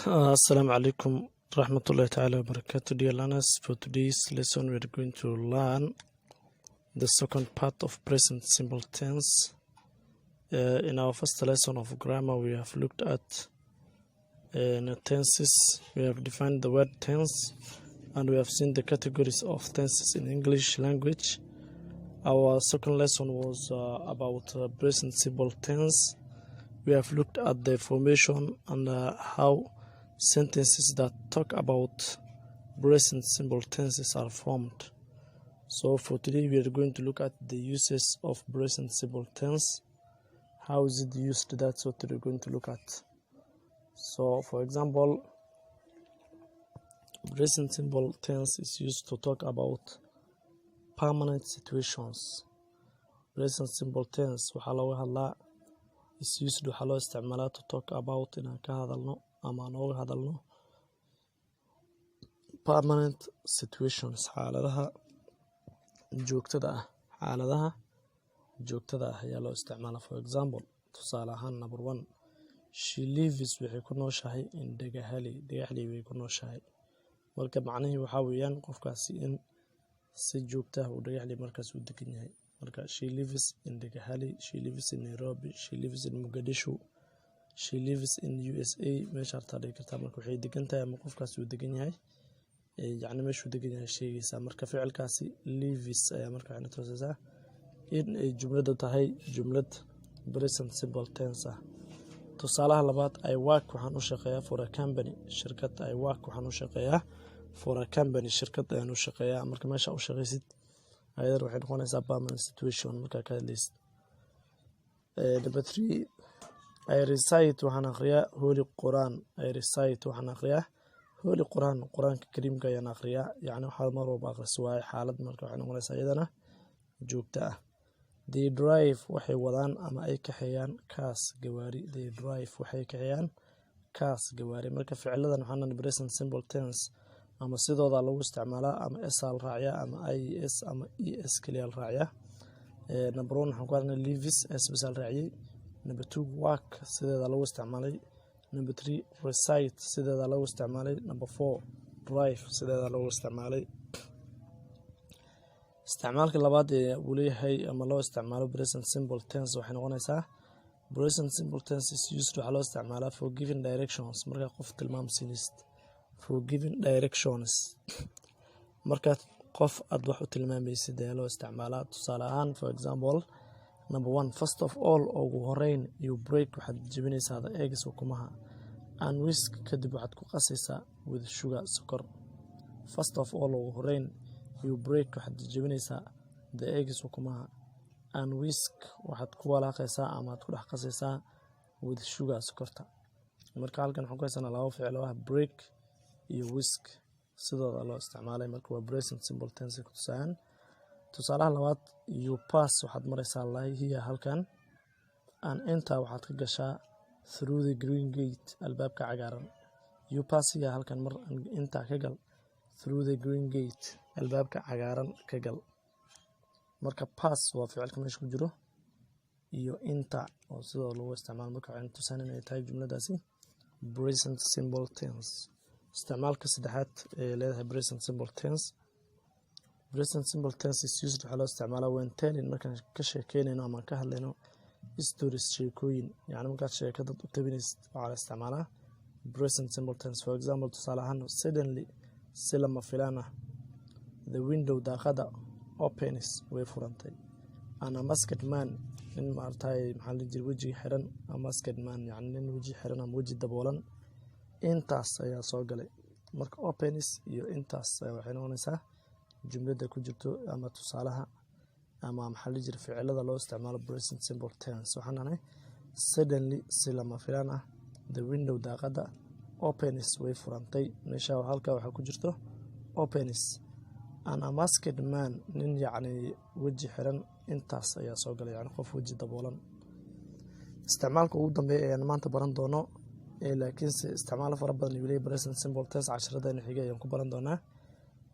Assalamu alaikum rahmatullahi ta'ala wa barakatuh. Dear learners, for today's lesson we are going to learn the second part of present simple tense. In our first lesson of grammar we have looked at tenses. We have defined the word tense and we have seen the categories of tenses in English language. Our second lesson was about present simple tense. We have looked at the formation and how sentences that talk about present simple tenses are formed. So for today we are going to look at the uses of present simple tense. How is it used? That's what we're going to look at. So for example, present simple tense is used to talk about permanent situations. Present simple tense waxaa looga hadlaa is used waxaa loo isticmaalaa to talk about inaan ka hadalno ama aan ooga hadalno permanent situations, xaaladaha joogtada ah ayaa loo isticmaalaa. For example, tusaale ahaan number 1, she lives waxay ku nooshahay in Dhagaxley way ku nooshahay. Marka macnihii waxaa weeyaan qofkaasi in si joogta ah uu Dhagaxley markaas u degan yahay. Marka she lives in Dhagaxley, she lives in Nairobi, she lives in Mogadishu, she lives in USA. meesha hartaa dhigi kartaa marka waxay degan tahay ama qofkaasi uu degan yahay yacni meeshuu degan yahay sheegaysaa. Marka ficilkaasi lives ayaa marka waxayna tusaysaa in ay jumladu tahay jumlad present simple tense ah. Tusaalaha labaad, I work waxaan u shaqeeyaa for a company. Shirkad I work waxaan u shaqeeyaa for a company. Shirkad ayaan u shaqeeyaa. Marka meesha u shaqaysid ayadana waxay noqonaysaa permanent situation markaa ka hadlaysid. Number 3, I recite waxaan akhriyaa Holy Quran. I recite waxaan akhriyaa Holy Quran. Quraanka kariimka ayaan akhriyaa. Yacni waxaa mar walba akhriso waaye xaalad marka waxay noqonaysaa iyadana joogta ah. They drive waxay wadaan ama ay kaxeeyaan cars gawaari. They drive waxay kaxeeyaan cars gawaari. Marka ficiladan waxaan present simple tense ama sidooda lagu isticmaalaa ama s al raaciya ama is ama es kaliya al raaciya. Number 1 waxaan ku arnay lives s bas al raaciyay. Number 2, work sideeda lagu isticmaalay. Number 3, recite sideeda lagu isticmaalay. Number 4, drive sideeda lagu isticmaalay. Isticmaalka labaad ee uu leeyahay ama loo isticmaalo present simple tense waxay noqonaysaa present simple tense is used waxaa loo isticmaalaa for giving directions. Marka qof tilmaam siinaysid, for giving directions marka qof aad wax u tilmaamaysid ayaa loo isticmaalaa. Tusaale ahaan, for example, number 1, first of all ugu horeyn you break waxaad jebinaysaa the eggs ukumaha and whisk kadib waxaad ku qasaysaa with sugar sokor. First of all ugu horeyn you break waxaad jebinaysaa the eggs ukumaha and whisk waxaad ku walaaqaysaa ama aad ku dhex qasaysaa with sugar sokorta. Marka halkan waxaan ku haysanaa laba ficil oo ah break iyo whisk sidooda loo isticmaalay. Marka waa present simple tense ku tusayaan. Tusaalaha labaad, you pass waxaad maraysaa here halkan and enter waxaad ka gashaa through the green gate albaabka cagaaran. You pass here halkan mar enter ka gal through the green gate albaabka cagaaran ka gal. Marka pass waa ficilka meesha ku jiro iyo enter oo sidoo loo isticmaalo marka waxaan tusayaan inay tahay jumladaasi present simple tense. Isticmaalka saddexaad ee leedahay present simple tense. Present simple tense is used waxaa loo isticmaalaa when telling markaan ka sheekeynayno ama ka hadlayno stories sheekooyin. Yacni markaad sheekadad u tabinaysid waxaa la isticmaalaa present simple tense. For example, tusaale ahaan, suddenly si lama filaan ah the window daaqada opens way furantay. And a masked man nin maartay maxaa la jiray weji xiran. A masked man yacni nin weji xiran ama weji daboolan intaas ayaa soo galay. Marka opens iyo intaas waxay noqonaysaa jumlada ku jirto ama tusaalaha ama maxaa la jiray ficilada loo isticmaalo present simple tense. Waxaan nahay suddenly si lama filaan ah the window daaqada opens way furantay. meesha halka waxaa ku jirto opens. And a masked man nin yacni weji xiran intaas ayaa soo galay, yacni qof weji daboolan. Isticmaalka ugu dambeeya ayaan maanta baran doono laakiinse isticmaalo fara badan iyo present simple tense casharada xiga ayaan ku baran doonaa.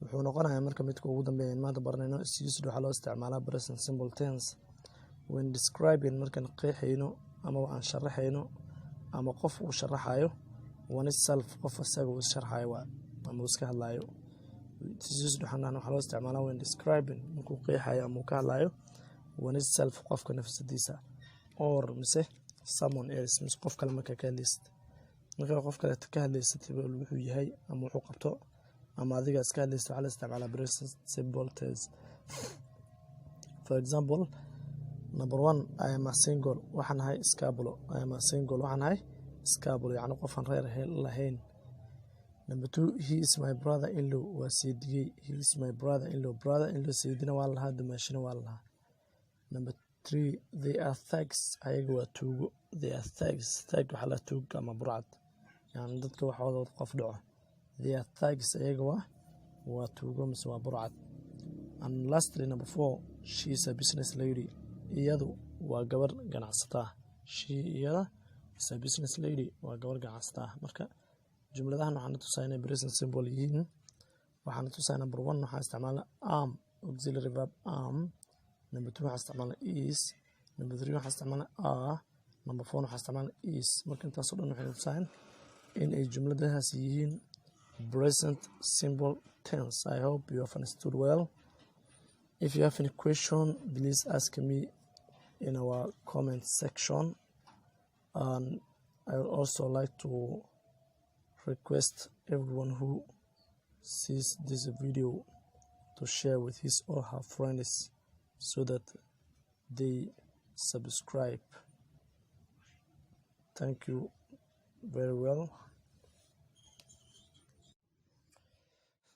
Wuxuu noqonayaa marka midka ugu dambeeya in maanta baranayno is used waxaa loo isticmaalaa present simple tense when describing markaan qeexayno ama aan sharaxayno ama qof uu sharaxayo one itself qof isaga uu sharxayo waa ama uu iska hadlayo. This is waxaa loo isticmaalaa when describing markuu qeexayo ama uu ka hadlayo one itself qofka nafsadiisa or mise someone else mise qof kale marka ka hadlaysid. marka qof kale ka hadlaysatay wuxuu yahay ama wuxuu qabto ama adiga iska hadlaysid waxaa la isticmaalaa present simple tense. For example, number 1, I am a single waxaan ahay scabulo. I am a single waxaan ahay scabulo yacni qofaan reer lahayn. Number 2, he is my brother-in-law waa seedigay. He is my brother-in-law. Brother-in-law seedina waa lahaa dumaashina waa lahaa. Number 3, they are thugs ayaga waa tuugo. They are thugs. Thug waxaa la tuug ama burcad yani dadka waxooda qof dhaco. They are thugs ayaga waa tuugo mise waa burcad. And lastly, number 4, she is a business lady. iyadu waa gabar ganacsata. iyada is a business lady waa gabar ganacsata. marka jumladahan waxaan tusaynaa present simple yihiin. waxaan tusaynaa number 1 waxaan isticmaalnaa am auxiliary verb am. number 2 waxaan isticmaalnaa is. number 3 waxaan isticmaalnaa are. number 4 waxaan isticmaalnaa is. marka intaas oo dhan waxay tusayn in ay jumladahaas yihiin present simple tense. I hope you have understood well. If you have any question, please ask me in our comment section. And I would also like to request everyone who sees this video to share with his or her friends so that they subscribe. Thank you very well.